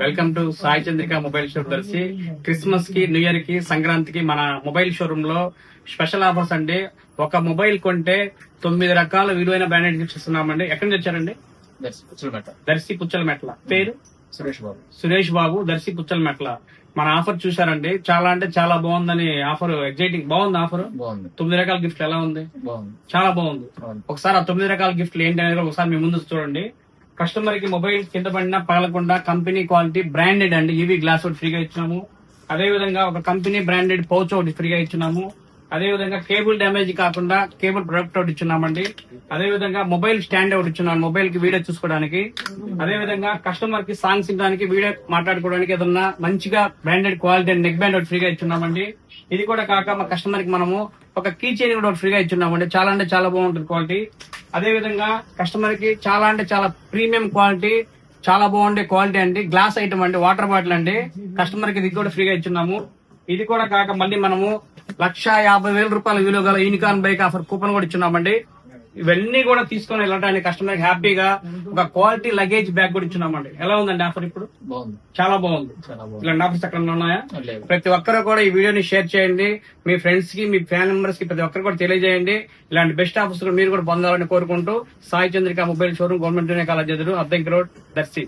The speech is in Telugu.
Welcome to Sai Chandrika mobile showroom Darsi. Christmas కి, న్యూ ఇయర్ కి, సంక్రాంతికి మన మొబైల్ షోరూమ్ లో స్పెషల్ ఆఫర్స్ అండి. ఒక మొబైల్ కొంటే 9 రకాల విలువైన బ్రాండెడ్ గిఫ్ట్స్ ఇస్తున్నామండి. ఎక్కడి నుంచి వచ్చారండి? దర్శి పుచ్చలమెట్ల. పేరు సురేష్ బాబు, దర్శి పుచ్చలమెట్ల. మన ఆఫర్ చూసారండి, చాలా అంటే చాలా బాగుందని ఆఫర్. ఎగ్జైటింగ్ బాగుంది ఆఫర్. 9 రకాల గిఫ్ట్లు ఎలా ఉంది? చాలా బాగుంది. ఒకసారి ఆ 9 రకాల గిఫ్ట్లు ఏంటి అనేది ఒకసారి మీ ముందు చూడండి. కస్టమర్ కి మొబైల్ కింద పడినా పగలకుండా కంపెనీ క్వాలిటీ బ్రాండెడ్ అండి ఈవీ గ్లాస్ ఒకటి ఫ్రీగా ఇచ్చినాము. అదే విధంగా ఒక కంపెనీ బ్రాండెడ్ పౌచ్ ఒకటి ఫ్రీగా ఇచ్చినాము. అదే విధంగా కేబుల్ డ్యామేజ్ కాకుండా కేబుల్ ప్రొడక్ట్ ఒకటి ఇచ్చున్నామండి. అదే విధంగా మొబైల్ స్టాండ్ ఒకటి ఇచ్చున్నాం మొబైల్ కి వీడియో చూసుకోవడానికి. అదే విధంగా కస్టమర్ కి సాంగ్స్ వినడానికి, వీడియో మాట్లాడుకోవడానికి ఏదన్నా మంచిగా బ్రాండెడ్ క్వాలిటీ నెక్ బ్యాండ్ ఒకటి ఫ్రీగా ఇచ్చున్నామండి. ఇది కూడా కాక మా కస్టమర్ కి మనము ఒక కీ చైన్ కూడా ఒకటి ఫ్రీగా ఇచ్చున్నామండి. చాలా అంటే చాలా బాగుంటుంది క్వాలిటీ. అదే విధంగా కస్టమర్ కి చాలా అంటే చాలా ప్రీమియం క్వాలిటీ, చాలా బాగుండే క్వాలిటీ అండి. గ్లాస్ ఐటమ్ అండి, వాటర్ బాటిల్ అండి. కస్టమర్ కి ఇది కూడా ఫ్రీగా ఇచ్చున్నాము. ఇది కూడా కాక మళ్ళీ మనము 1,50,000 రూపాయల విలువ గల యూనికార్న్ బైక్ ఆఫర్ కూపన్ కూడా ఇచ్చున్నామండి. ఇవన్నీ కూడా తీసుకొని వెళ్ళడానికి కస్టమర్ హ్యాపీగా ఒక క్వాలిటీ లగేజ్ బ్యాగ్ కూడా ఇచ్చున్నామండి. ఎలా ఉందండి ఆఫర్? ఇప్పుడు చాలా బాగుంది. ఇలాంటి ఆఫర్స్ ఎక్కడ ఉన్నాయా? ప్రతి ఒక్కరు కూడా ఈ వీడియోని షేర్ చేయండి. మీ ఫ్రెండ్స్ కి, మీ ఫ్యాన్ మెంబర్స్ కి ప్రతి ఒక్కరు కూడా తెలియజేయండి. ఇలాంటి బెస్ట్ ఆఫర్స్ మీరు కూడా పొందాలని కోరుకుంటూ Sai Chandrika mobile showroom, government junior college ఎదురు, అద్దంకి రోడ్, దర్శి.